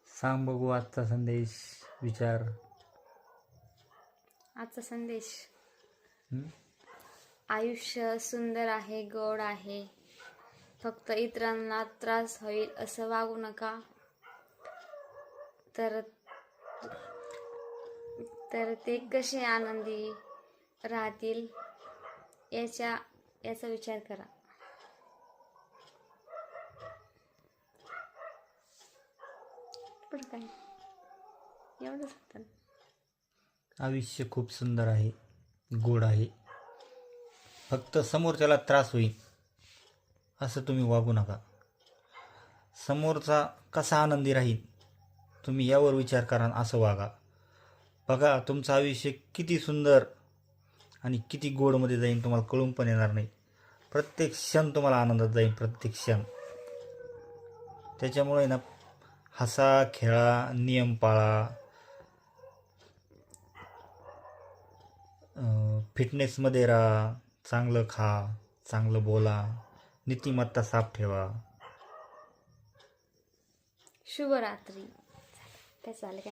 सांग बघू आजचा संदेश विचार. आजचा संदेश, हम्म? आयुष्य सुंदर आहे, गोड आहे, फक्त इतरांना त्रास होईल असं वागू नका. तर ते कसे आनंदी राहतील याचा विचार करा. पुढं काय एवढंच होतं. आयुष्य खूप सुंदर आहे, गोड आहे, फक्त समोरच्याला त्रास होईल असं तुम्ही वागू नका. समोरचा कसा आनंदी राहील तुम्ही यावर विचार करा, असं वागा. बघा तुमचं आयुष्य किती सुंदर आणि किती गोडमध्ये जाईल, तुम्हाला कळून पण येणार नाही. प्रत्येक क्षण तुम्हाला आनंदात जाईल, प्रत्येक क्षण. त्याच्यामुळे ना, हसा, खेळा, नियम पाळा, फिटनेसमध्ये राहा, चांगलं खा, चांगलं बोला, नीतिमत्ता साफ ठेवा. शुभरात्री. काय झालं?